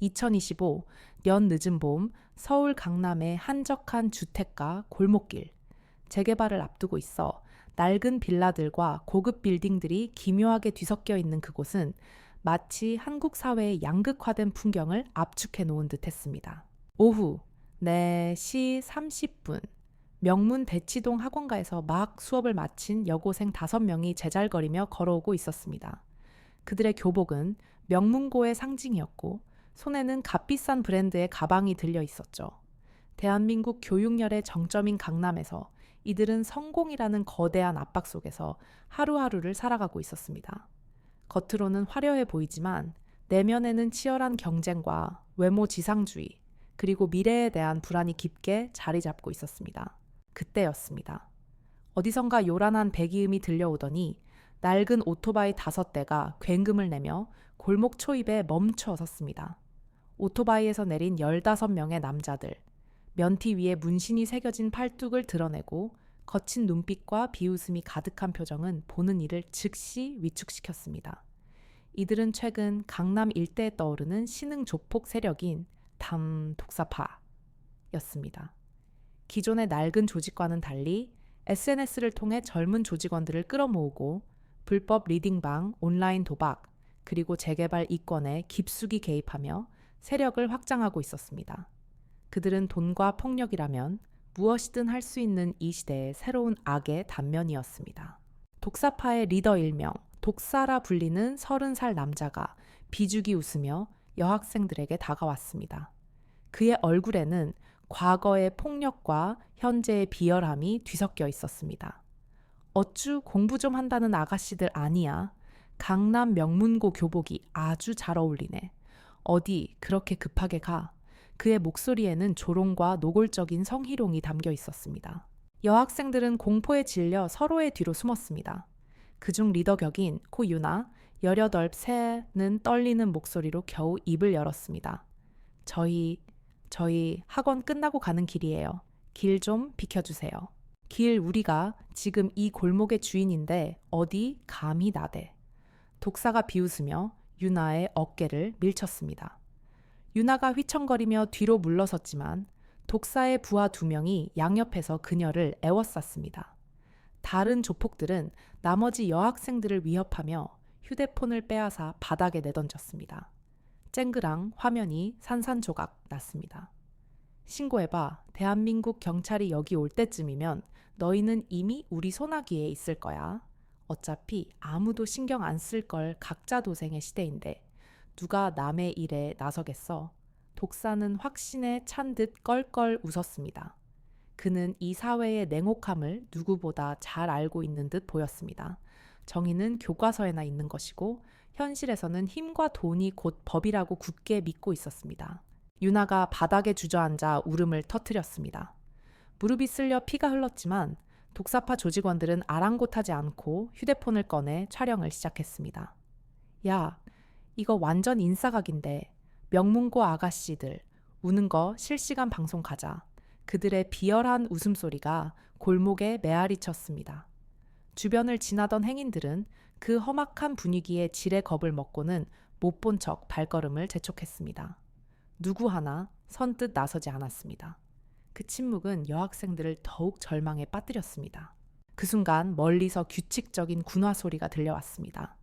2025 년 늦은 봄 서울 강남의 한적한 주택가 골목길. 재개발을 앞두고 있어 낡은 빌라들과 고급 빌딩들이 기묘하게 뒤섞여 있는 그곳은 마치 한국 사회의 양극화된 풍경을 압축해 놓은 듯 했습니다. 오후 4시 30분 명문 대치동 학원가에서 막 수업을 마친 여고생 5명이 제잘거리며 걸어오고 있었습니다. 그들의 교복은 명문고의 상징이었고 손에는 값비싼 브랜드의 가방이 들려 있었죠. 대한민국 교육열의 정점인 강남에서 이들은 성공이라는 거대한 압박 속에서 하루하루를 살아가고 있었습니다. 겉으로는 화려해 보이지만 내면에는 치열한 경쟁과 외모 지상주의, 그리고 미래에 대한 불안이 깊게 자리 잡고 있었습니다. 그때였습니다. 어디선가 요란한 배기음이 들려오더니 낡은 오토바이 5대가 굉음을 내며 골목 초입에 멈춰 섰습니다. 오토바이에서 내린 15명의 남자들, 면티 위에 문신이 새겨진 팔뚝을 드러내고 거친 눈빛과 비웃음이 가득한 표정은 보는 이를 즉시 위축시켰습니다. 이들은 최근 강남 일대에 떠오르는 신흥 조폭 세력인 독사파였습니다. 기존의 낡은 조직과는 달리 SNS를 통해 젊은 조직원들을 끌어모으고 불법 리딩방, 온라인 도박, 그리고 재개발 이권에 깊숙이 개입하며 세력을 확장하고 있었습니다. 그들은 돈과 폭력이라면 무엇이든 할 수 있는 이 시대의 새로운 악의 단면이었습니다. 독사파의 리더 일명, 독사라 불리는 30살 남자가 비죽이 웃으며 여학생들에게 다가왔습니다. 그의 얼굴에는 과거의 폭력과 현재의 비열함이 뒤섞여 있었습니다. 어쭈 공부 좀 한다는 아가씨들 아니야. 강남 명문고 교복이 아주 잘 어울리네. 어디 그렇게 급하게 가. 그의 목소리에는 조롱과 노골적인 성희롱이 담겨 있었습니다. 여학생들은 공포에 질려 서로의 뒤로 숨었습니다. 그중 리더 격인 코 유나 18세는 떨리는 목소리로 겨우 입을 열었습니다. 저희 학원 끝나고 가는 길이에요. 길 좀 비켜주세요. 길 우리가 지금 이 골목의 주인인데 어디 감히 나대. 독사가 비웃으며 유나의 어깨를 밀쳤습니다. 유나가 휘청거리며 뒤로 물러섰지만 독사의 부하 2명이 양옆에서 그녀를 애워쌌습니다. 다른 조폭들은 나머지 여학생들을 위협하며 휴대폰을 빼앗아 바닥에 내던졌습니다. 쨍그랑 화면이 산산조각 났습니다. 신고해봐. 대한민국 경찰이 여기 올 때쯤이면 너희는 이미 우리 소나기에 있을 거야. 어차피 아무도 신경 안 쓸 걸 각자 도생의 시대인데 누가 남의 일에 나서겠어. 독사는 확신에 찬 듯 껄껄 웃었습니다. 그는 이 사회의 냉혹함을 누구보다 잘 알고 있는 듯 보였습니다. 정의는 교과서에나 있는 것이고 현실에서는 힘과 돈이 곧 법이라고 굳게 믿고 있었습니다. 유나가 바닥에 주저앉아 울음을 터뜨렸습니다. 무릎이 쓸려 피가 흘렀지만 독사파 조직원들은 아랑곳하지 않고 휴대폰을 꺼내 촬영을 시작했습니다. 야, 이거 완전 인싸각인데 명문고 아가씨들 우는 거 실시간 방송 가자. 그들의 비열한 웃음소리가 골목에 메아리 쳤습니다. 주변을 지나던 행인들은 그 험악한 분위기에 지레 겁을 먹고는 못 본 척 발걸음을 재촉했습니다. 누구 하나 선뜻 나서지 않았습니다. 그 침묵은 여학생들을 더욱 절망에 빠뜨렸습니다. 그 순간 멀리서 규칙적인 군화 소리가 들려왔습니다.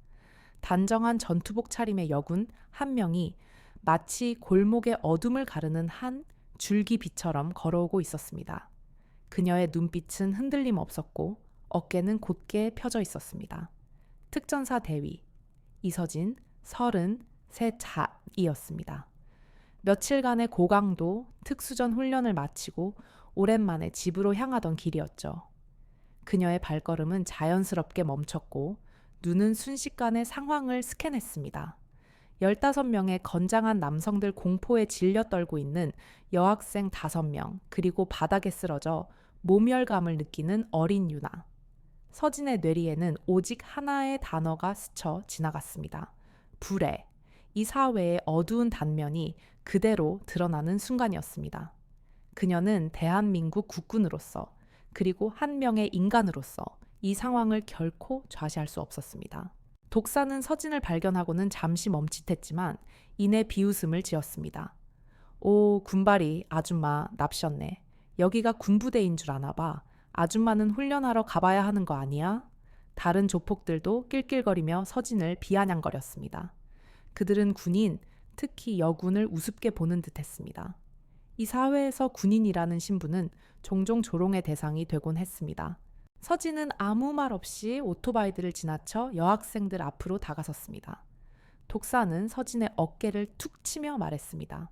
단정한 전투복 차림의 여군 1명이 마치 골목의 어둠을 가르는 한 줄기비처럼 걸어오고 있었습니다. 그녀의 눈빛은 흔들림 없었고 어깨는 곧게 펴져 있었습니다. 특전사 대위 이서진 33자이었습니다. 며칠간의 고강도 특수전 훈련을 마치고 오랜만에 집으로 향하던 길이었죠. 그녀의 발걸음은 자연스럽게 멈췄고 눈은 순식간에 상황을 스캔했습니다. 15명의 건장한 남성들 공포에 질려 떨고 있는 여학생 5명, 그리고 바닥에 쓰러져 모멸감을 느끼는 어린 유나. 서진의 뇌리에는 오직 하나의 단어가 스쳐 지나갔습니다. 불의. 이 사회의 어두운 단면이 그대로 드러나는 순간이었습니다. 그녀는 대한민국 국군으로서, 그리고 한 명의 인간으로서 이 상황을 결코 좌시할 수 없었습니다. 독사는 서진을 발견하고는 잠시 멈칫했지만 이내 비웃음을 지었습니다. 오, 군발이 아줌마 납셨네. 여기가 군부대인 줄 아나 봐. 아줌마는 훈련하러 가봐야 하는 거 아니야? 다른 조폭들도 낄낄거리며 서진을 비아냥거렸습니다. 그들은 군인, 특히 여군을 우습게 보는 듯했습니다. 이 사회에서 군인이라는 신분은 종종 조롱의 대상이 되곤 했습니다. 서진은 아무 말 없이 오토바이들을 지나쳐 여학생들 앞으로 다가섰습니다. 독사는 서진의 어깨를 툭 치며 말했습니다.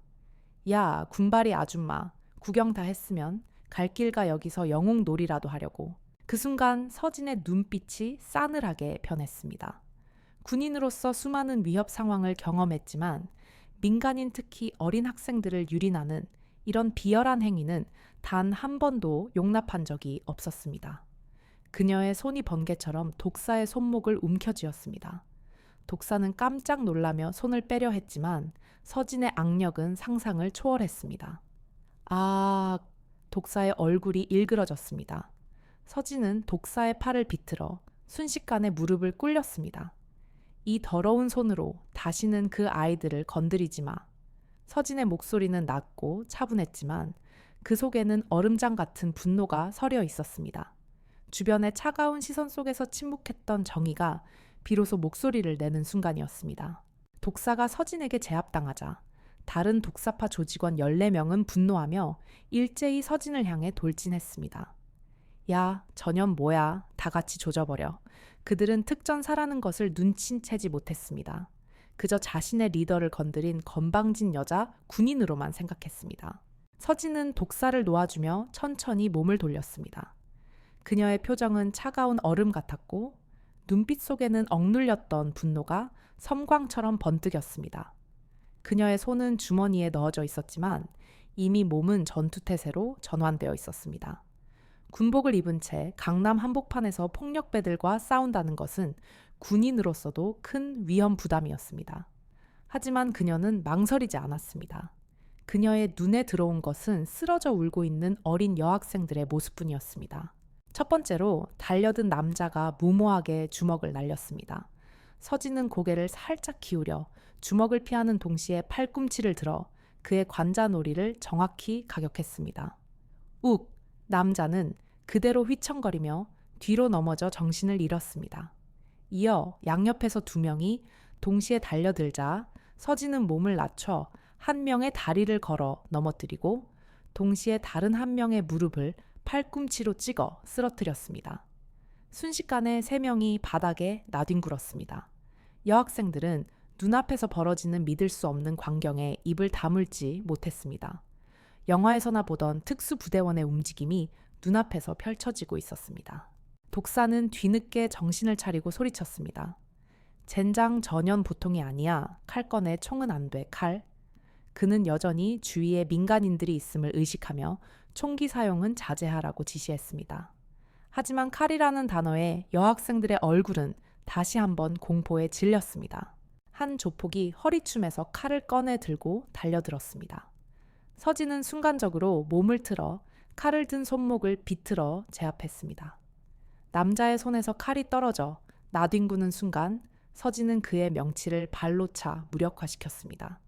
야, 군발이 아줌마, 구경 다 했으면 갈 길가 여기서 영웅놀이라도 하려고. 그 순간 서진의 눈빛이 싸늘하게 변했습니다. 군인으로서 수많은 위협 상황을 경험했지만 민간인 특히 어린 학생들을 유린하는 이런 비열한 행위는 단 한 번도 용납한 적이 없었습니다. 그녀의 손이 번개처럼 독사의 손목을 움켜쥐었습니다. 독사는 깜짝 놀라며 손을 빼려 했지만 서진의 악력은 상상을 초월했습니다. 아, 독사의 얼굴이 일그러졌습니다. 서진은 독사의 팔을 비틀어 순식간에 무릎을 꿇렸습니다. 이 더러운 손으로 다시는 그 아이들을 건드리지 마. 서진의 목소리는 낮고 차분했지만 그 속에는 얼음장 같은 분노가 서려 있었습니다. 주변의 차가운 시선 속에서 침묵했던 정의가 비로소 목소리를 내는 순간이었습니다. 독사가 서진에게 제압당하자 다른 독사파 조직원 14명은 분노하며 일제히 서진을 향해 돌진했습니다. 야, 저년 뭐야. 다 같이 조져버려. 그들은 특전사라는 것을 눈치채지 못했습니다. 그저 자신의 리더를 건드린 건방진 여자 군인으로만 생각했습니다. 서진은 독사를 놓아주며 천천히 몸을 돌렸습니다. 그녀의 표정은 차가운 얼음 같았고 눈빛 속에는 억눌렸던 분노가 섬광처럼 번뜩였습니다. 그녀의 손은 주머니에 넣어져 있었지만 이미 몸은 전투태세로 전환되어 있었습니다. 군복을 입은 채 강남 한복판에서 폭력배들과 싸운다는 것은 군인으로서도 큰 위험 부담이었습니다. 하지만 그녀는 망설이지 않았습니다. 그녀의 눈에 들어온 것은 쓰러져 울고 있는 어린 여학생들의 모습뿐이었습니다. 첫 번째로 달려든 남자가 무모하게 주먹을 날렸습니다. 서진은 고개를 살짝 기울여 주먹을 피하는 동시에 팔꿈치를 들어 그의 관자놀이를 정확히 가격했습니다. 욱! 남자는 그대로 휘청거리며 뒤로 넘어져 정신을 잃었습니다. 이어 양옆에서 2명이 동시에 달려들자 서진은 몸을 낮춰 한 명의 다리를 걸어 넘어뜨리고 동시에 다른 한 명의 무릎을 팔꿈치로 찍어 쓰러뜨렸습니다. 순식간에 3명이 바닥에 나뒹굴었습니다. 여학생들은 눈앞에서 벌어지는 믿을 수 없는 광경에 입을 다물지 못했습니다. 영화에서나 보던 특수부대원의 움직임이 눈앞에서 펼쳐지고 있었습니다. 독사는 뒤늦게 정신을 차리고 소리쳤습니다. 젠장 전현 보통이 아니야. 칼 꺼내 총은 안 돼. 칼. 그는 여전히 주위에 민간인들이 있음을 의식하며 총기 사용은 자제하라고 지시했습니다. 하지만 칼이라는 단어에 여학생들의 얼굴은 다시 한번 공포에 질렸습니다. 한 조폭이 허리춤에서 칼을 꺼내 들고 달려들었습니다. 서진은 순간적으로 몸을 틀어 칼을 든 손목을 비틀어 제압했습니다. 남자의 손에서 칼이 떨어져 나뒹구는 순간 서진은 그의 명치를 발로 차 무력화시켰습니다.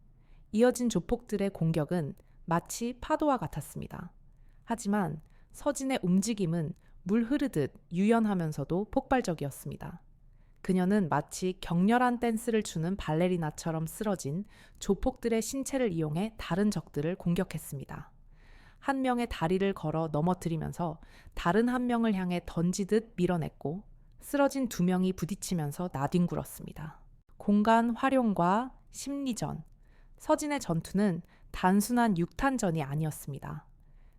이어진 조폭들의 공격은 마치 파도와 같았습니다. 하지만 서진의 움직임은 물 흐르듯 유연하면서도 폭발적이었습니다. 그녀는 마치 격렬한 댄스를 추는 발레리나처럼 쓰러진 조폭들의 신체를 이용해 다른 적들을 공격했습니다. 한 명의 다리를 걸어 넘어뜨리면서 다른 한 명을 향해 던지듯 밀어냈고 쓰러진 2명이 부딪히면서 나뒹굴었습니다. 공간 활용과 심리전, 서진의 전투는 단순한 육탄전이 아니었습니다.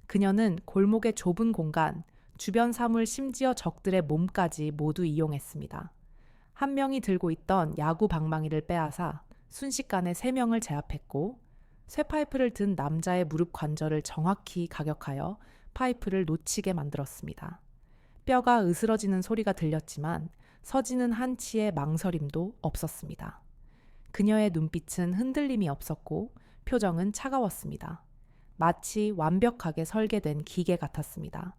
그녀는 골목의 좁은 공간, 주변 사물 심지어 적들의 몸까지 모두 이용했습니다. 한 명이 들고 있던 야구 방망이를 빼앗아 순식간에 3명을 제압했고 쇠파이프를 든 남자의 무릎 관절을 정확히 가격하여 파이프를 놓치게 만들었습니다. 뼈가 으스러지는 소리가 들렸지만 서진은 한치의 망설임도 없었습니다. 그녀의 눈빛은 흔들림이 없었고 표정은 차가웠습니다. 마치 완벽하게 설계된 기계 같았습니다.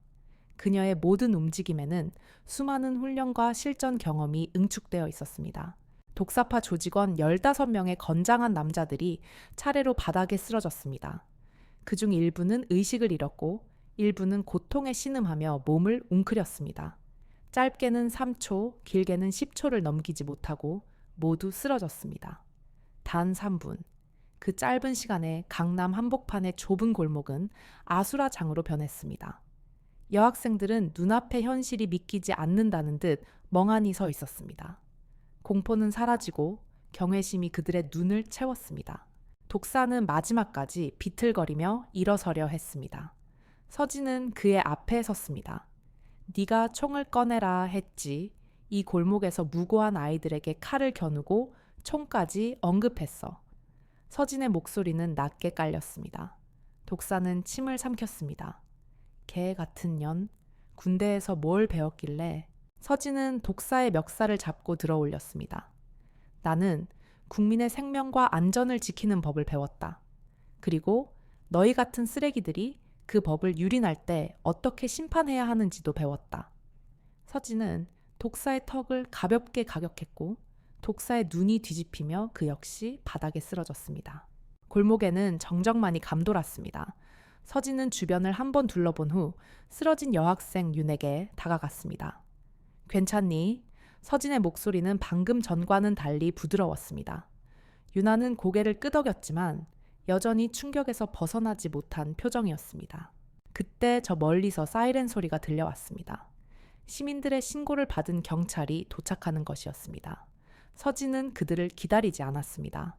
그녀의 모든 움직임에는 수많은 훈련과 실전 경험이 응축되어 있었습니다. 독사파 조직원 15명의 건장한 남자들이 차례로 바닥에 쓰러졌습니다. 그중 일부는 의식을 잃었고 일부는 고통에 신음하며 몸을 웅크렸습니다. 짧게는 3초, 길게는 10초를 넘기지 못하고 모두 쓰러졌습니다. 단 3분. 그 짧은 시간에 강남 한복판의 좁은 골목은 아수라장으로 변했습니다. 여학생들은 눈앞의 현실이 믿기지 않는다는 듯 멍하니 서 있었습니다. 공포는 사라지고 경외심이 그들의 눈을 채웠습니다. 독사는 마지막까지 비틀거리며 일어서려 했습니다. 서진은 그의 앞에 섰습니다. 네가 총을 꺼내라 했지. 이 골목에서 무고한 아이들에게 칼을 겨누고 총까지 언급했어. 서진의 목소리는 낮게 깔렸습니다. 독사는 침을 삼켰습니다. 개 같은 년, 군대에서 뭘 배웠길래. 서진은 독사의 멱살을 잡고 들어 올렸습니다. 나는 국민의 생명과 안전을 지키는 법을 배웠다. 그리고 너희 같은 쓰레기들이 그 법을 유린할 때 어떻게 심판해야 하는지도 배웠다. 서진은 독사의 턱을 가볍게 가격했고 독사의 눈이 뒤집히며 그 역시 바닥에 쓰러졌습니다. 골목에는 정적만이 감돌았습니다. 서진은 주변을 한번 둘러본 후 쓰러진 여학생 윤에게 다가갔습니다. 괜찮니? 서진의 목소리는 방금 전과는 달리 부드러웠습니다. 윤아는 고개를 끄덕였지만 여전히 충격에서 벗어나지 못한 표정이었습니다. 그때 저 멀리서 사이렌 소리가 들려왔습니다. 시민들의 신고를 받은 경찰이 도착하는 것이었습니다. 서진은 그들을 기다리지 않았습니다.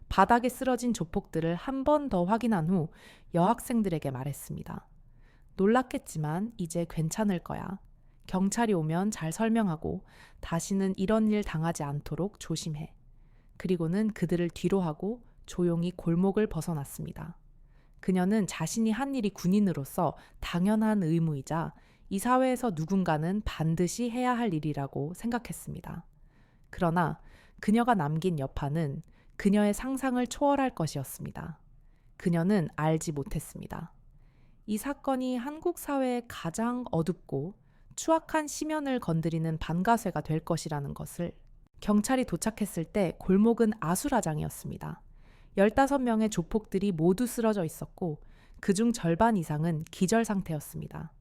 바닥에 쓰러진 조폭들을 한 번 더 확인한 후 여학생들에게 말했습니다. 놀랐겠지만 이제 괜찮을 거야. 경찰이 오면 잘 설명하고 다시는 이런 일 당하지 않도록 조심해. 그리고는 그들을 뒤로 하고 조용히 골목을 벗어났습니다. 그녀는 자신이 한 일이 군인으로서 당연한 의무이자 이 사회에서 누군가는 반드시 해야 할 일이라고 생각했습니다. 그러나 그녀가 남긴 여파는 그녀의 상상을 초월할 것이었습니다. 그녀는 알지 못했습니다. 이 사건이 한국 사회의 가장 어둡고 추악한 심연을 건드리는 반가쇠가 될 것이라는 것을. 경찰이 도착했을 때 골목은 아수라장이었습니다. 15명의 조폭들이 모두 쓰러져 있었고 그중 절반 이상은 기절 상태였습니다.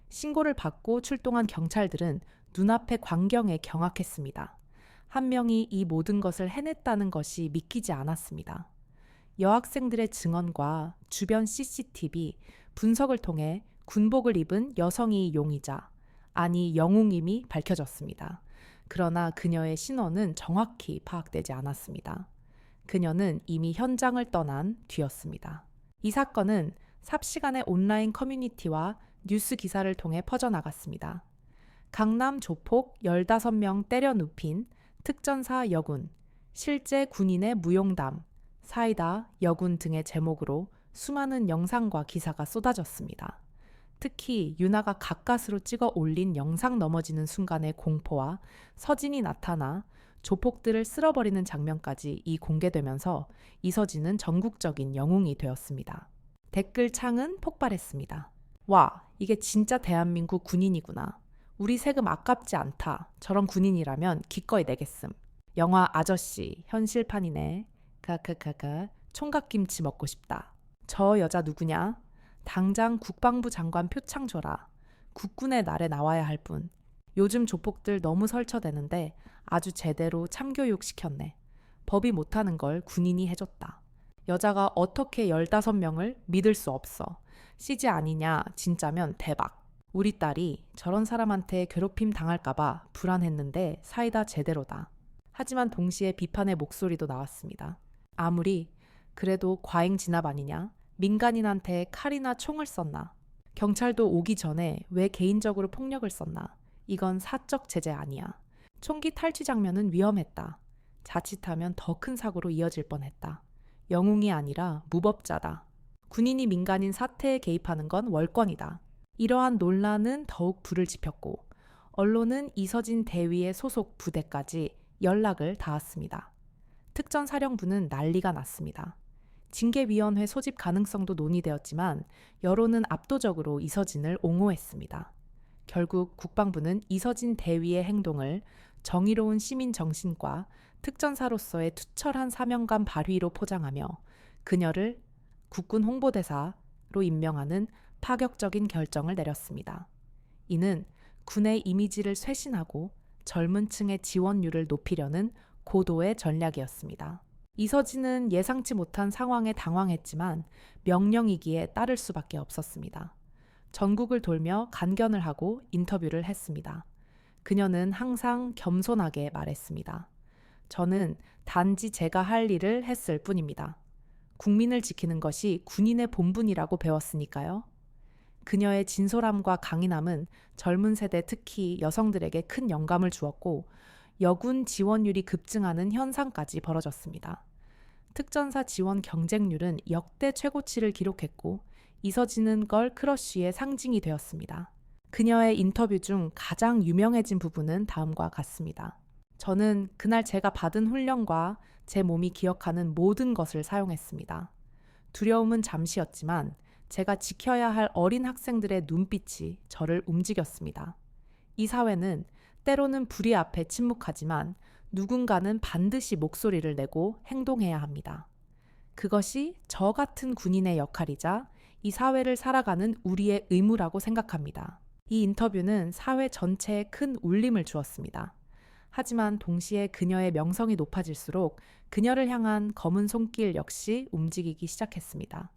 신고를 받고 출동한 경찰들은 눈앞의 광경에 경악했습니다. 한 명이 이 모든 것을 해냈다는 것이 믿기지 않았습니다. 여학생들의 증언과 주변 CCTV, 분석을 통해 군복을 입은 여성이 용의자, 아니 영웅임이 밝혀졌습니다. 그러나 그녀의 신원은 정확히 파악되지 않았습니다. 그녀는 이미 현장을 떠난 뒤였습니다. 이 사건은 삽시간의 온라인 커뮤니티와 뉴스 기사를 통해 퍼져나갔습니다. 강남 조폭 15명 때려 눕힌 특전사 여군, 실제 군인의 무용담, 사이다, 여군 등의 제목으로 수많은 영상과 기사가 쏟아졌습니다. 특히 윤아가 가까스로 찍어 올린 영상 넘어지는 순간의 공포와 서진이 나타나 조폭들을 쓸어버리는 장면까지 공개되면서 이서진은 전국적인 영웅이 되었습니다. 댓글창은 폭발했습니다. 와, 이게 진짜 대한민국 군인이구나. 우리 세금 아깝지 않다. 저런 군인이라면 기꺼이 내겠음. 영화 아저씨 현실판이네. 카카카카 총각김치 먹고 싶다. 저 여자 누구냐? 당장 국방부 장관 표창 줘라. 국군의 날에 나와야 할 뿐. 요즘 조폭들 너무 설쳐대는데 아주 제대로 참교육 시켰네. 법이 못하는 걸 군인이 해줬다. 여자가 어떻게 15명을 믿을 수 없어. CG 아니냐 진짜면 대박. 우리 딸이 저런 사람한테 괴롭힘 당할까봐 불안했는데 사이다 제대로다. 하지만 동시에 비판의 목소리도 나왔습니다. 아무리 그래도 과잉 진압 아니냐? 민간인한테 칼이나 총을 썼나? 경찰도 오기 전에 왜 개인적으로 폭력을 썼나? 이건 사적 제재 아니야. 총기 탈취 장면은 위험했다. 자칫하면 더 큰 사고로 이어질 뻔했다. 영웅이 아니라 무법자다. 군인이 민간인 사태에 개입하는 건 월권이다. 이러한 논란은 더욱 불을 지폈고 언론은 이서진 대위의 소속 부대까지 연락을 닿았습니다. 특전사령부는 난리가 났습니다. 징계위원회 소집 가능성도 논의되었지만 여론은 압도적으로 이서진을 옹호했습니다. 결국 국방부는 이서진 대위의 행동을 정의로운 시민 정신과 특전사로서의 투철한 사명감 발휘로 포장하며 그녀를 국군 홍보대사로 임명하는 파격적인 결정을 내렸습니다. 이는 군의 이미지를 쇄신하고 젊은 층의 지원율을 높이려는 고도의 전략이었습니다. 이서진은 예상치 못한 상황에 당황했지만 명령이기에 따를 수밖에 없었습니다. 전국을 돌며 간견을 하고 인터뷰를 했습니다. 그녀는 항상 겸손하게 말했습니다. 저는 단지 제가 할 일을 했을 뿐입니다. 국민을 지키는 것이 군인의 본분이라고 배웠으니까요. 그녀의 진솔함과 강인함은 젊은 세대 특히 여성들에게 큰 영감을 주었고 여군 지원율이 급증하는 현상까지 벌어졌습니다. 특전사 지원 경쟁률은 역대 최고치를 기록했고 이서진은 걸크러쉬의 상징이 되었습니다. 그녀의 인터뷰 중 가장 유명해진 부분은 다음과 같습니다. 저는 그날 제가 받은 훈련과 제 몸이 기억하는 모든 것을 사용했습니다. 두려움은 잠시였지만 제가 지켜야 할 어린 학생들의 눈빛이 저를 움직였습니다. 이 사회는 때로는 불의 앞에 침묵하지만 누군가는 반드시 목소리를 내고 행동해야 합니다. 그것이 저 같은 군인의 역할이자 이 사회를 살아가는 우리의 의무라고 생각합니다. 이 인터뷰는 사회 전체에 큰 울림을 주었습니다. 하지만 동시에 그녀의 명성이 높아질수록 그녀를 향한 검은 손길 역시 움직이기 시작했습니다.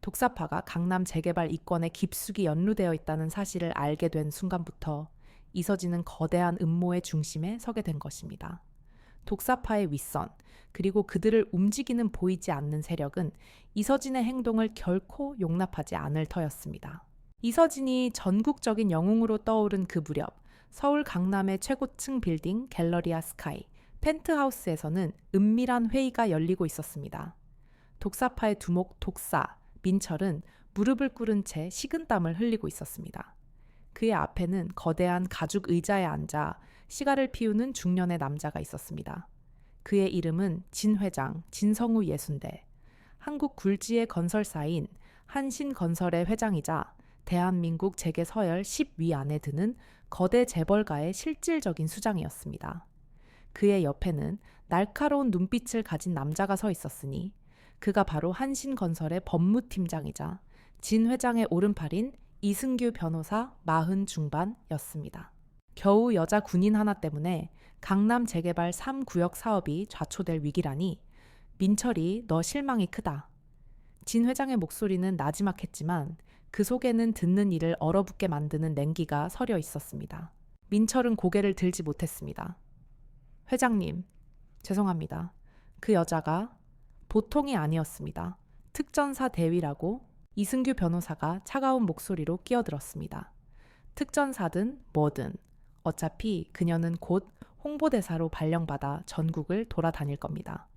독사파가 강남 재개발 이권에 깊숙이 연루되어 있다는 사실을 알게 된 순간부터 이서진은 거대한 음모의 중심에 서게 된 것입니다. 독사파의 윗선, 그리고 그들을 움직이는 보이지 않는 세력은 이서진의 행동을 결코 용납하지 않을 터였습니다. 이서진이 전국적인 영웅으로 떠오른 그 무렵, 서울 강남의 최고층 빌딩 갤러리아 스카이, 펜트하우스에서는 은밀한 회의가 열리고 있었습니다. 독사파의 두목 독사, 민철은 무릎을 꿇은 채 식은땀을 흘리고 있었습니다. 그의 앞에는 거대한 가죽 의자에 앉아 시가를 피우는 중년의 남자가 있었습니다. 그의 이름은 진 회장, 진성우 예순대. 한국 굴지의 건설사인 한신건설의 회장이자 대한민국 재계 서열 10위 안에 드는 거대 재벌가의 실질적인 수장이었습니다. 그의 옆에는 날카로운 눈빛을 가진 남자가 서 있었으니 그가 바로 한신건설의 법무팀장이자 진 회장의 오른팔인 이승규 변호사 40 중반이었습니다. 겨우 여자 군인 하나 때문에 강남 재개발 3구역 사업이 좌초될 위기라니 민철이 너 실망이 크다. 진 회장의 목소리는 나지막했지만 그 속에는 듣는 이를 얼어붙게 만드는 냉기가 서려 있었습니다. 민철은 고개를 들지 못했습니다. 회장님, 죄송합니다. 그 여자가 보통이 아니었습니다. 특전사 대위라고 이승규 변호사가 차가운 목소리로 끼어들었습니다. 특전사든 뭐든 어차피 그녀는 곧 홍보대사로 발령받아 전국을 돌아다닐 겁니다.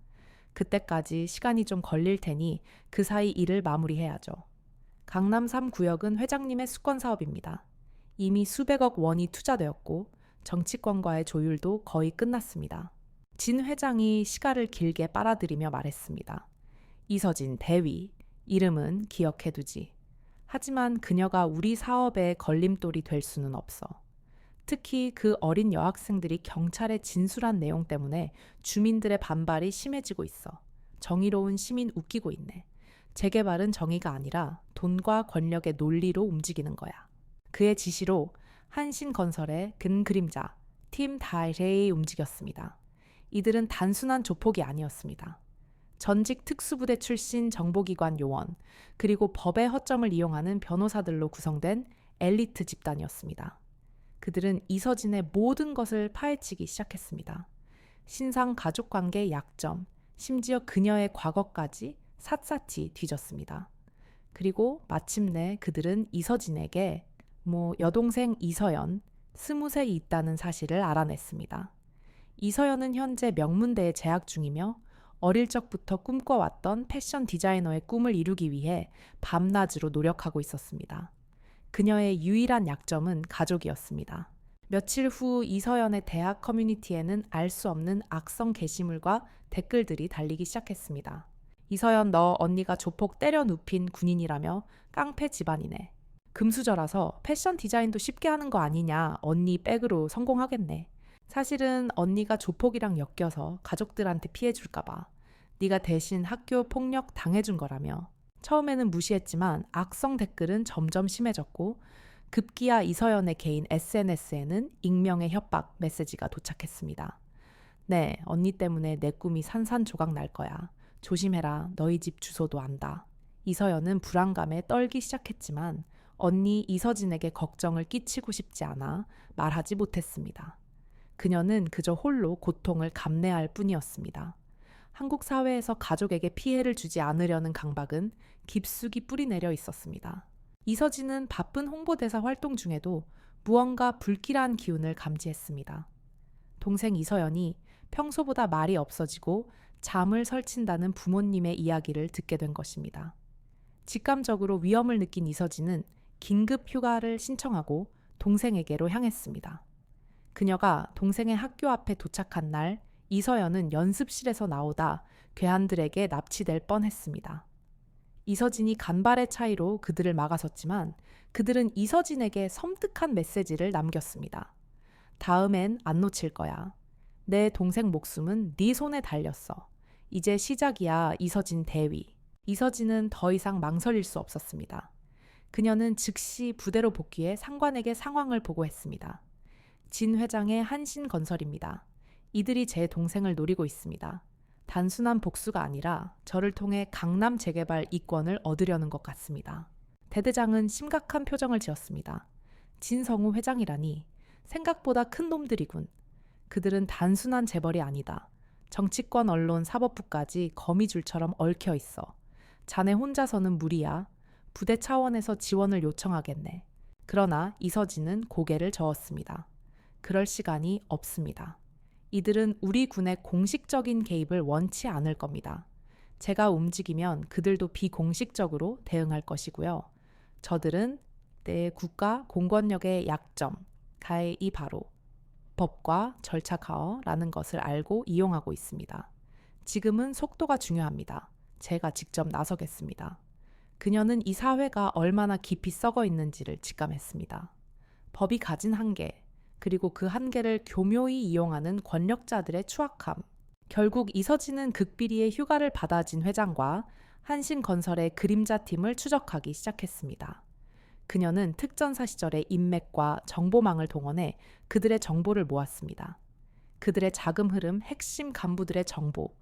그때까지 시간이 좀 걸릴 테니 그 사이 일을 마무리해야죠. 강남 3구역은 회장님의 수건 사업입니다. 이미 수백억 원이 투자되었고 정치권과의 조율도 거의 끝났습니다. 진 회장이 시가를 길게 빨아들이며 말했습니다. 이서진 대위, 이름은 기억해두지. 하지만 그녀가 우리 사업의 걸림돌이 될 수는 없어. 특히 그 어린 여학생들이 경찰에 진술한 내용 때문에 주민들의 반발이 심해지고 있어. 정의로운 시민 웃기고 있네. 재개발은 정의가 아니라 돈과 권력의 논리로 움직이는 거야. 그의 지시로 한신건설의 근그림자, 팀 다이레이 움직였습니다. 이들은 단순한 조폭이 아니었습니다. 전직 특수부대 출신 정보기관 요원, 그리고 법의 허점을 이용하는 변호사들로 구성된 엘리트 집단이었습니다. 그들은 이서진의 모든 것을 파헤치기 시작했습니다. 신상 가족관계의 약점, 심지어 그녀의 과거까지 샅샅이 뒤졌습니다. 그리고 마침내 그들은 이서진에게 여동생 이서연, 20세이 있다는 사실을 알아냈습니다. 이서연은 현재 명문대에 재학 중이며 어릴 적부터 꿈꿔왔던 패션 디자이너의 꿈을 이루기 위해 밤낮으로 노력하고 있었습니다. 그녀의 유일한 약점은 가족이었습니다. 며칠 후 이서연의 대학 커뮤니티에는 알 수 없는 악성 게시물과 댓글들이 달리기 시작했습니다. 이서연 너 언니가 조폭 때려 눕힌 군인이라며 깡패 집안이네. 금수저라서 패션 디자인도 쉽게 하는 거 아니냐. 언니 백으로 성공하겠네. 사실은 언니가 조폭이랑 엮여서 가족들한테 피해 줄까봐 네가 대신 학교 폭력 당해준 거라며. 처음에는 무시했지만 악성 댓글은 점점 심해졌고 급기야 이서연의 개인 SNS에는 익명의 협박 메시지가 도착했습니다. 네, 언니 때문에 내 꿈이 산산조각 날 거야. 조심해라. 너희 집 주소도 안다. 이서연은 불안감에 떨기 시작했지만 언니 이서진에게 걱정을 끼치고 싶지 않아 말하지 못했습니다. 그녀는 그저 홀로 고통을 감내할 뿐이었습니다. 한국 사회에서 가족에게 피해를 주지 않으려는 강박은 깊숙이 뿌리내려 있었습니다. 이서진은 바쁜 홍보대사 활동 중에도 무언가 불길한 기운을 감지했습니다. 동생 이서연이 평소보다 말이 없어지고 잠을 설친다는 부모님의 이야기를 듣게 된 것입니다. 직감적으로 위험을 느낀 이서진은 긴급 휴가를 신청하고 동생에게로 향했습니다. 그녀가 동생의 학교 앞에 도착한 날 이서연은 연습실에서 나오다 괴한들에게 납치될 뻔했습니다. 이서진이 간발의 차이로 그들을 막아섰지만 그들은 이서진에게 섬뜩한 메시지를 남겼습니다. 다음엔 안 놓칠 거야. 내 동생 목숨은 네 손에 달렸어. 이제 시작이야, 이서진 대위. 이서진은 더 이상 망설일 수 없었습니다. 그녀는 즉시 부대로 복귀해 상관에게 상황을 보고했습니다. 진 회장의 한신건설입니다. 이들이 제 동생을 노리고 있습니다. 단순한 복수가 아니라 저를 통해 강남 재개발 이권을 얻으려는 것 같습니다. 대대장은 심각한 표정을 지었습니다. 진성우 회장이라니 생각보다 큰 놈들이군. 그들은 단순한 재벌이 아니다. 정치권, 언론, 사법부까지 거미줄처럼 얽혀 있어. 자네 혼자서는 무리야. 부대 차원에서 지원을 요청하겠네. 그러나 이서진은 고개를 저었습니다. 그럴 시간이 없습니다. 이들은 우리 군의 공식적인 개입을 원치 않을 겁니다. 제가 움직이면 그들도 비공식적으로 대응할 것이고요. 저들은 내 국가 공권력의 약점, 가히 바로 법과 절차 가어라는 것을 알고 이용하고 있습니다. 지금은 속도가 중요합니다. 제가 직접 나서겠습니다. 그녀는 이 사회가 얼마나 깊이 썩어 있는지를 직감했습니다. 법이 가진 한계, 그리고 그 한계를 교묘히 이용하는 권력자들의 추악함. 결국 이서진은 극비리의 휴가를 받아진 회장과 한신건설의 그림자팀을 추적하기 시작했습니다. 그녀는 특전사 시절의 인맥과 정보망을 동원해 그들의 정보를 모았습니다. 그들의 자금 흐름, 핵심 간부들의 정보,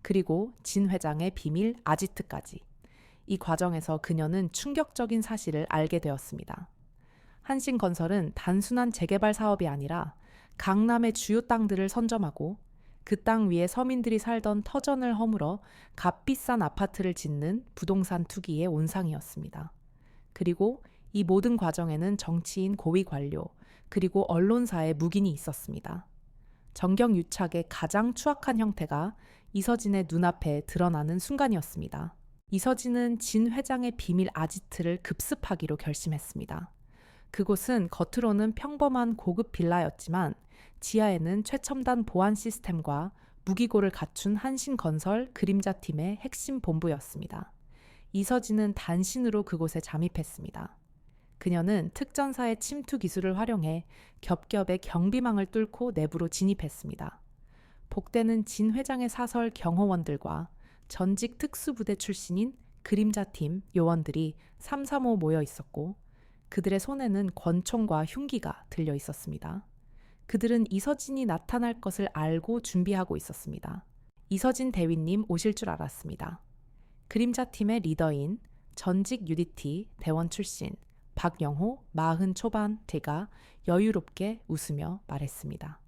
그리고 진 회장의 비밀 아지트까지. 이 과정에서 그녀는 충격적인 사실을 알게 되었습니다. 한신건설은 단순한 재개발 사업이 아니라 강남의 주요 땅들을 선점하고 그 땅 위에 서민들이 살던 터전을 허물어 값비싼 아파트를 짓는 부동산 투기의 온상이었습니다. 그리고 이 모든 과정에는 정치인, 고위 관료, 그리고 언론사의 묵인이 있었습니다. 정경유착의 가장 추악한 형태가 이서진의 눈앞에 드러나는 순간이었습니다. 이서진은 진 회장의 비밀 아지트를 급습하기로 결심했습니다. 그곳은 겉으로는 평범한 고급 빌라였지만 지하에는 최첨단 보안 시스템과 무기고를 갖춘 한신건설 그림자팀의 핵심 본부였습니다. 이서진은 단신으로 그곳에 잠입했습니다. 그녀는 특전사의 침투 기술을 활용해 겹겹의 경비망을 뚫고 내부로 진입했습니다. 복대는 진 회장의 사설 경호원들과 전직 특수부대 출신인 그림자팀 요원들이 335 모여 있었고 그들의 손에는 권총과 흉기가 들려 있었습니다. 그들은 이서진이 나타날 것을 알고 준비하고 있었습니다. 이서진 대위님 오실 줄 알았습니다. 그림자팀의 리더인 전직 UDT 대원 출신 박영호 40 초반 대가 여유롭게 웃으며 말했습니다.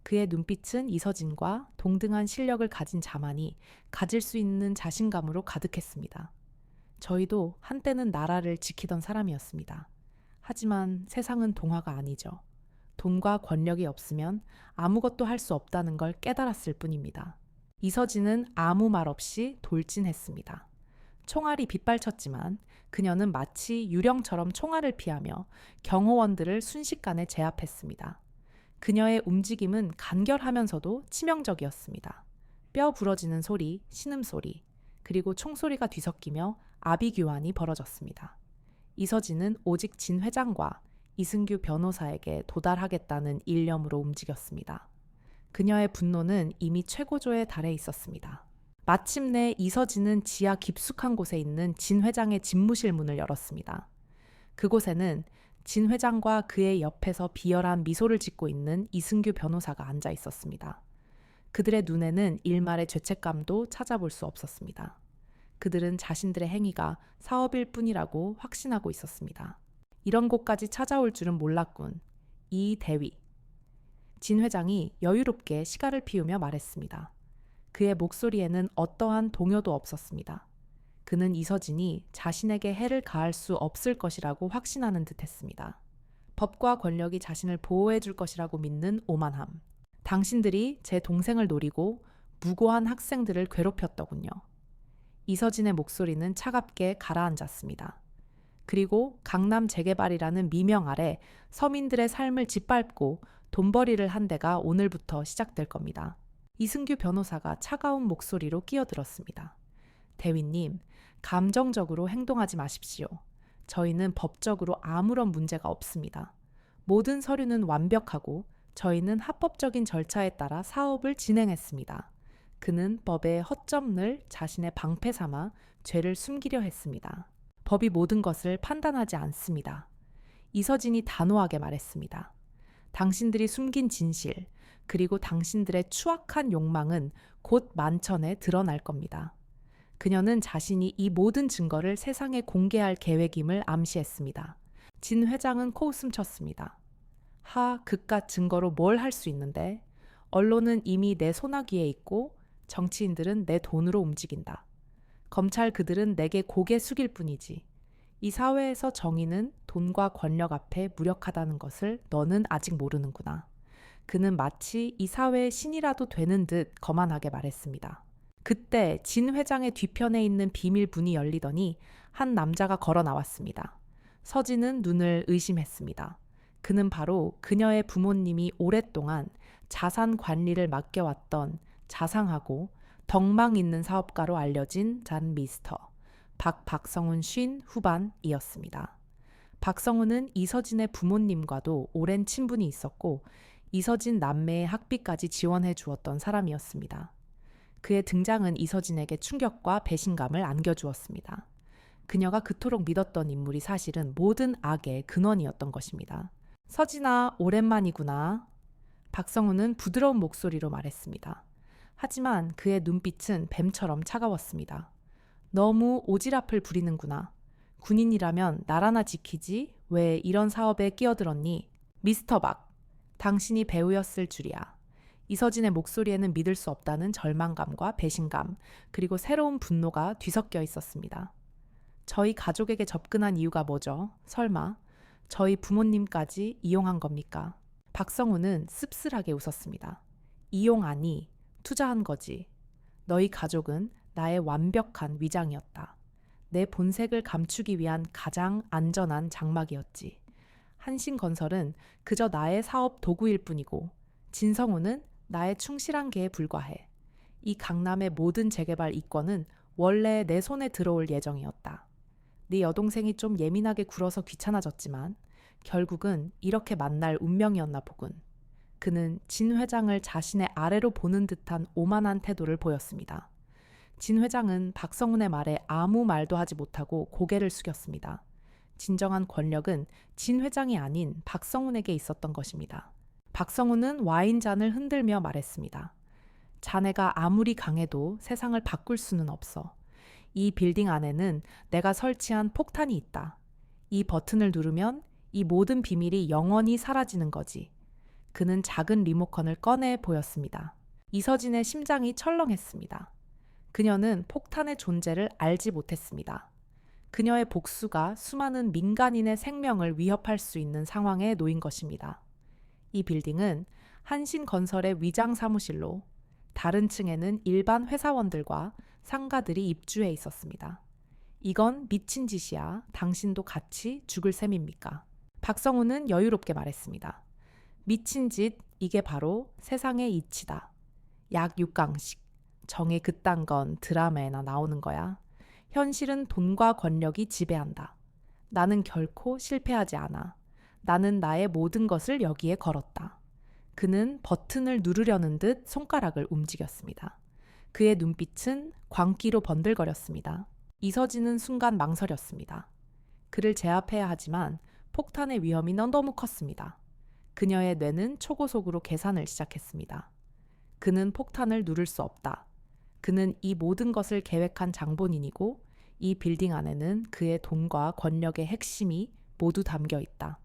그의 눈빛은 이서진과 동등한 실력을 가진 자만이 가질 수 있는 자신감으로 가득했습니다. 저희도 한때는 나라를 지키던 사람이었습니다. 하지만 세상은 동화가 아니죠. 돈과 권력이 없으면 아무것도 할 수 없다는 걸 깨달았을 뿐입니다. 이서진은 아무 말 없이 돌진했습니다. 총알이 빗발쳤지만 그녀는 마치 유령처럼 총알을 피하며 경호원들을 순식간에 제압했습니다. 그녀의 움직임은 간결하면서도 치명적이었습니다. 뼈 부러지는 소리, 신음소리, 그리고 총소리가 뒤섞이며 아비규환이 벌어졌습니다. 이서진은 오직 진 회장과 이승규 변호사에게 도달하겠다는 일념으로 움직였습니다. 그녀의 분노는 이미 최고조에 달해 있었습니다. 마침내 이서진은 지하 깊숙한 곳에 있는 진 회장의 집무실 문을 열었습니다. 그곳에는 진 회장과 그의 옆에서 비열한 미소를 짓고 있는 이승규 변호사가 앉아 있었습니다. 그들의 눈에는 일말의 죄책감도 찾아볼 수 없었습니다. 그들은 자신들의 행위가 사업일 뿐이라고 확신하고 있었습니다. 이런 곳까지 찾아올 줄은 몰랐군. 이 대위. 진 회장이 여유롭게 시가를 피우며 말했습니다. 그의 목소리에는 어떠한 동요도 없었습니다. 그는 이서진이 자신에게 해를 가할 수 없을 것이라고 확신하는 듯했습니다. 법과 권력이 자신을 보호해 줄 것이라고 믿는 오만함. 당신들이 제 동생을 노리고 무고한 학생들을 괴롭혔더군요. 이서진의 목소리는 차갑게 가라앉았습니다. 그리고 강남 재개발이라는 미명 아래 서민들의 삶을 짓밟고 돈벌이를 한 데가 오늘부터 시작될 겁니다. 이승규 변호사가 차가운 목소리로 끼어들었습니다. 대위님, 감정적으로 행동하지 마십시오. 저희는 법적으로 아무런 문제가 없습니다. 모든 서류는 완벽하고 저희는 합법적인 절차에 따라 사업을 진행했습니다. 그는 법의 허점을 자신의 방패 삼아 죄를 숨기려 했습니다. 법이 모든 것을 판단하지 않습니다. 이서진이 단호하게 말했습니다. 당신들이 숨긴 진실, 그리고 당신들의 추악한 욕망은 곧 만천에 드러날 겁니다. 그녀는 자신이 이 모든 증거를 세상에 공개할 계획임을 암시했습니다. 진 회장은 코웃음 쳤습니다. 그깟 증거로 뭘 할 수 있는데? 언론은 이미 내 손아귀에 있고 정치인들은 내 돈으로 움직인다. 검찰 그들은 내게 고개 숙일 뿐이지. 이 사회에서 정의는 돈과 권력 앞에 무력하다는 것을 너는 아직 모르는구나. 그는 마치 이 사회의 신이라도 되는 듯 거만하게 말했습니다. 그때 진 회장의 뒤편에 있는 비밀 문이 열리더니 한 남자가 걸어 나왔습니다. 서진은 눈을 의심했습니다. 그는 바로 그녀의 부모님이 오랫동안 자산 관리를 맡겨왔던 자상하고 덕망 있는 사업가로 알려진 잔 미스터 박성훈 쉰 후반이었습니다. 박성훈은 이서진의 부모님과도 오랜 친분이 있었고 이서진 남매의 학비까지 지원해 주었던 사람이었습니다. 그의 등장은 이서진에게 충격과 배신감을 안겨주었습니다. 그녀가 그토록 믿었던 인물이 사실은 모든 악의 근원이었던 것입니다. 서진아, 오랜만이구나. 박성훈은 부드러운 목소리로 말했습니다. 하지만 그의 눈빛은 뱀처럼 차가웠습니다. 너무 오지랖을 부리는구나. 군인이라면 나라나 지키지 왜 이런 사업에 끼어들었니? 미스터 박, 당신이 배우였을 줄이야. 이서진의 목소리에는 믿을 수 없다는 절망감과 배신감, 그리고 새로운 분노가 뒤섞여 있었습니다. 저희 가족에게 접근한 이유가 뭐죠? 설마 저희 부모님까지 이용한 겁니까? 박성우는 씁쓸하게 웃었습니다. 이용하니 투자한 거지. 너희 가족은 나의 완벽한 위장이었다. 내 본색을 감추기 위한 가장 안전한 장막이었지. 한신건설은 그저 나의 사업 도구일 뿐이고 진성우는 나의 충실한 개에 불과해. 이 강남의 모든 재개발 이권은 원래 내 손에 들어올 예정이었다. 네 여동생이 좀 예민하게 굴어서 귀찮아졌지만 결국은 이렇게 만날 운명이었나 보군. 그는 진 회장을 자신의 아래로 보는 듯한 오만한 태도를 보였습니다. 진 회장은 박성훈의 말에 아무 말도 하지 못하고 고개를 숙였습니다. 진정한 권력은 진 회장이 아닌 박성훈에게 있었던 것입니다. 박성훈은 와인잔을 흔들며 말했습니다. 자네가 아무리 강해도 세상을 바꿀 수는 없어. 이 빌딩 안에는 내가 설치한 폭탄이 있다. 이 버튼을 누르면 이 모든 비밀이 영원히 사라지는 거지. 그는 작은 리모컨을 꺼내 보였습니다. 이서진의 심장이 철렁했습니다. 그녀는 폭탄의 존재를 알지 못했습니다. 그녀의 복수가 수많은 민간인의 생명을 위협할 수 있는 상황에 놓인 것입니다. 이 빌딩은 한신건설의 위장 사무실로 다른 층에는 일반 회사원들과 상가들이 입주해 있었습니다. 이건 미친 짓이야. 당신도 같이 죽을 셈입니까? 박성우는 여유롭게 말했습니다. 미친 짓, 이게 바로 세상의 이치다. 약 6강식. 정의 그딴 건 드라마에나 나오는 거야. 현실은 돈과 권력이 지배한다. 나는 결코 실패하지 않아. 나는 나의 모든 것을 여기에 걸었다. 그는 버튼을 누르려는 듯 손가락을 움직였습니다. 그의 눈빛은 광기로 번들거렸습니다. 이서진은 순간 망설였습니다. 그를 제압해야 하지만 폭탄의 위험이 너무 컸습니다. 그녀의 뇌는 초고속으로 계산을 시작했습니다. 그는 폭탄을 누를 수 없다. 그는 이 모든 것을 계획한 장본인이고 이 빌딩 안에는 그의 돈과 권력의 핵심이 모두 담겨 있다.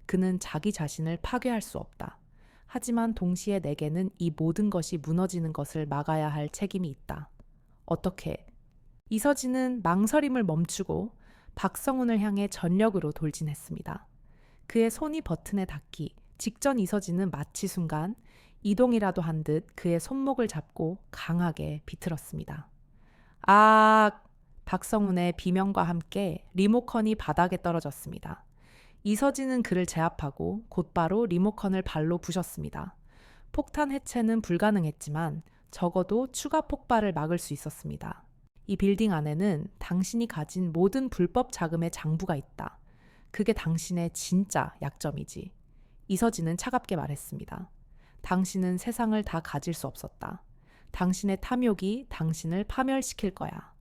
그는 자기 자신을 파괴할 수 없다. 하지만 동시에 내게는 이 모든 것이 무너지는 것을 막아야 할 책임이 있다. 어떻게? 이서진은 망설임을 멈추고 박성훈을 향해 전력으로 돌진했습니다. 그의 손이 버튼에 닿기 직전 이서진은 마치 순간 이동이라도 한 듯 그의 손목을 잡고 강하게 비틀었습니다. 아! 박성훈의 비명과 함께 리모컨이 바닥에 떨어졌습니다. 이서진은 그를 제압하고 곧바로 리모컨을 발로 부셨습니다. 폭탄 해체는 불가능했지만 적어도 추가 폭발을 막을 수 있었습니다. 이 빌딩 안에는 당신이 가진 모든 불법 자금의 장부가 있다. 그게 당신의 진짜 약점이지. 이서진은 차갑게 말했습니다. 당신은 세상을 다 가질 수 없었다. 당신의 탐욕이 당신을 파멸시킬 거야.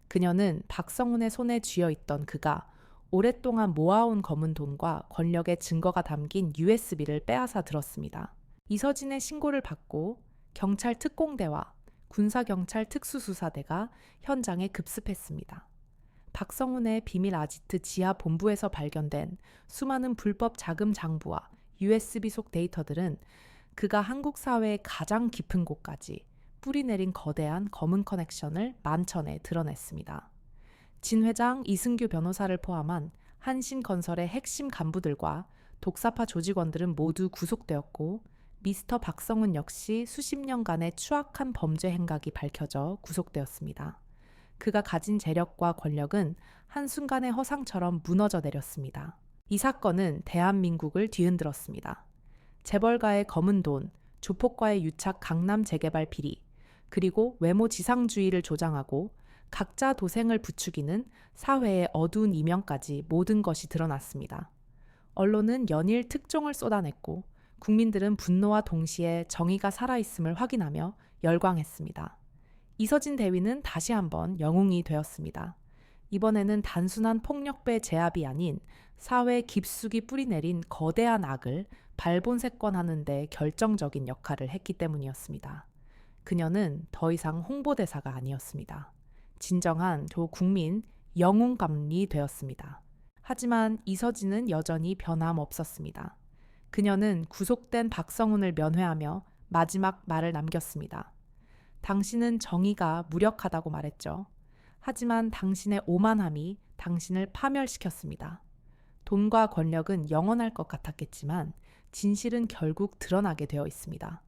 그녀는 박성훈의 손에 쥐어 있던 그가 오랫동안 모아온 검은 돈과 권력의 증거가 담긴 USB를 빼앗아 들었습니다. 이서진의 신고를 받고 경찰 특공대와 군사경찰 특수수사대가 현장에 급습했습니다. 박성훈의 비밀 아지트 지하 본부에서 발견된 수많은 불법 자금 장부와 USB 속 데이터들은 그가 한국 사회의 가장 깊은 곳까지 뿌리내린 거대한 검은 커넥션을 만천에 드러냈습니다. 진 회장 이승규 변호사를 포함한 한신건설의 핵심 간부들과 독사파 조직원들은 모두 구속되었고 미스터 박성훈 역시 수십 년간의 추악한 범죄 행각이 밝혀져 구속되었습니다. 그가 가진 재력과 권력은 한순간의 허상처럼 무너져 내렸습니다. 이 사건은 대한민국을 뒤흔들었습니다. 재벌가의 검은 돈, 조폭과의 유착 강남 재개발 비리, 그리고 외모 지상주의를 조장하고 각자 도생을 부추기는 사회의 어두운 이면까지 모든 것이 드러났습니다. 언론은 연일 특종을 쏟아냈고 국민들은 분노와 동시에 정의가 살아있음을 확인하며 열광했습니다. 이서진 대위는 다시 한번 영웅이 되었습니다. 이번에는 단순한 폭력배 제압이 아닌 사회 깊숙이 뿌리내린 거대한 악을 발본색권하는 데 결정적인 역할을 했기 때문이었습니다. 그녀는 더 이상 홍보대사가 아니었습니다. 진정한 조국민 영웅감이 되었습니다. 하지만 이서진은 여전히 변함없었습니다. 그녀는 구속된 박성훈을 면회하며 마지막 말을 남겼습니다. 당신은 정의가 무력하다고 말했죠. 하지만 당신의 오만함이 당신을 파멸시켰습니다. 돈과 권력은 영원할 것 같았겠지만 진실은 결국 드러나게 되어 있습니다.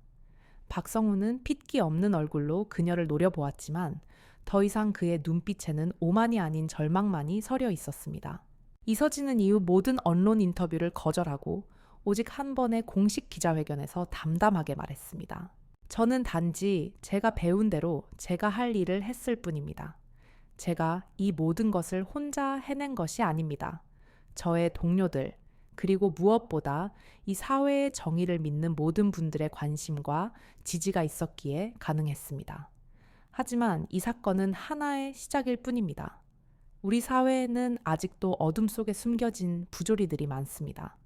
박성훈은 핏기 없는 얼굴로 그녀를 노려보았지만 더 이상 그의 눈빛에는 오만이 아닌 절망만이 서려 있었습니다. 이서진은 이후 모든 언론 인터뷰를 거절하고 오직 한 번의 공식 기자회견에서 담담하게 말했습니다. 저는 단지 제가 배운 대로 제가 할 일을 했을 뿐입니다. 제가 이 모든 것을 혼자 해낸 것이 아닙니다. 저의 동료들, 그리고 무엇보다 이 사회의 정의를 믿는 모든 분들의 관심과 지지가 있었기에 가능했습니다. 하지만 이 사건은 하나의 시작일 뿐입니다. 우리 사회에는 아직도 어둠 속에 숨겨진 부조리들이 많습니다.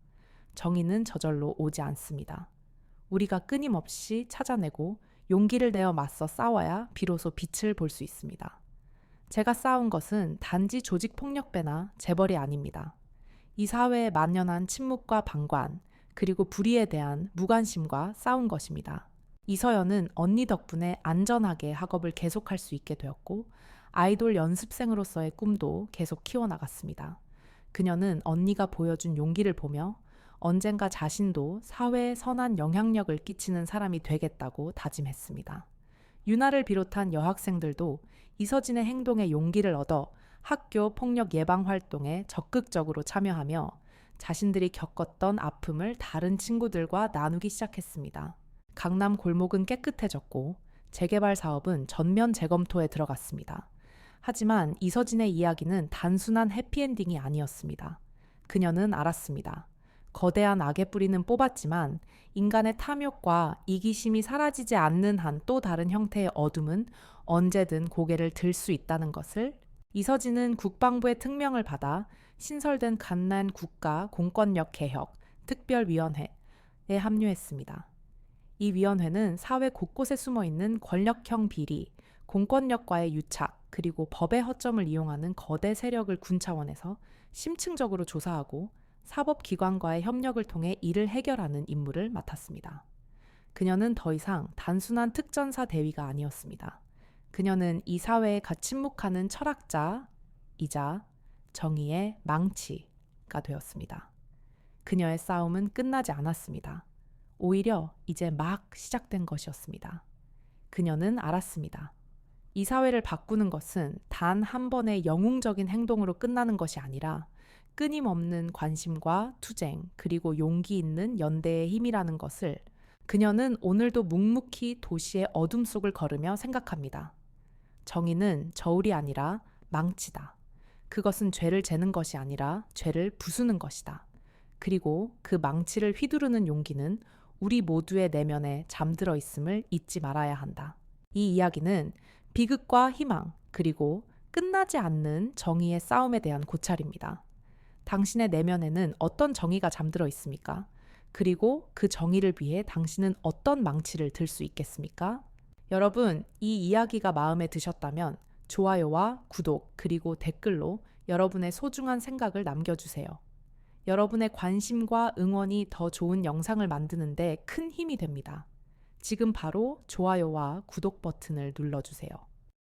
정의는 저절로 오지 않습니다. 우리가 끊임없이 찾아내고 용기를 내어 맞서 싸워야 비로소 빛을 볼 수 있습니다. 제가 싸운 것은 단지 조직폭력배나 재벌이 아닙니다. 이 사회에 만연한 침묵과 방관, 그리고 불의에 대한 무관심과 싸운 것입니다. 이서연은 언니 덕분에 안전하게 학업을 계속할 수 있게 되었고 아이돌 연습생으로서의 꿈도 계속 키워나갔습니다. 그녀는 언니가 보여준 용기를 보며 언젠가 자신도 사회에 선한 영향력을 끼치는 사람이 되겠다고 다짐했습니다. 유나를 비롯한 여학생들도 이서진의 행동에 용기를 얻어 학교 폭력 예방 활동에 적극적으로 참여하며 자신들이 겪었던 아픔을 다른 친구들과 나누기 시작했습니다. 강남 골목은 깨끗해졌고 재개발 사업은 전면 재검토에 들어갔습니다. 하지만 이서진의 이야기는 단순한 해피엔딩이 아니었습니다. 그녀는 알았습니다. 거대한 악의 뿌리는 뽑았지만 인간의 탐욕과 이기심이 사라지지 않는 한 또 다른 형태의 어둠은 언제든 고개를 들 수 있다는 것을 이서진은 국방부의 특명을 받아 신설된 갓난 국가 공권력 개혁 특별위원회에 합류했습니다. 이 위원회는 사회 곳곳에 숨어있는 권력형 비리, 공권력과의 유착, 그리고 법의 허점을 이용하는 거대 세력을 군 차원에서 심층적으로 조사하고 사법기관과의 협력을 통해 이를 해결하는 임무를 맡았습니다. 그녀는 더 이상 단순한 특전사 대위가 아니었습니다. 그녀는 이 사회에 갓 침묵하는 철학자이자 정의의 망치가 되었습니다. 그녀의 싸움은 끝나지 않았습니다. 오히려 이제 막 시작된 것이었습니다. 그녀는 알았습니다. 이 사회를 바꾸는 것은 단 한 번의 영웅적인 행동으로 끝나는 것이 아니라 끊임없는 관심과 투쟁 그리고 용기 있는 연대의 힘이라는 것을 그녀는 오늘도 묵묵히 도시의 어둠 속을 걸으며 생각합니다. 정의는 저울이 아니라 망치다. 그것은 죄를 재는 것이 아니라 죄를 부수는 것이다. 그리고 그 망치를 휘두르는 용기는 우리 모두의 내면에 잠들어 있음을 잊지 말아야 한다. 이 이야기는 비극과 희망, 그리고 끝나지 않는 정의의 싸움에 대한 고찰입니다. 당신의 내면에는 어떤 정의가 잠들어 있습니까? 그리고 그 정의를 위해 당신은 어떤 망치를 들 수 있겠습니까? 여러분, 이 이야기가 마음에 드셨다면 좋아요와 구독, 그리고 댓글로 여러분의 소중한 생각을 남겨주세요. 여러분의 관심과 응원이 더 좋은 영상을 만드는데 큰 힘이 됩니다. 지금 바로 좋아요와 구독 버튼을 눌러주세요.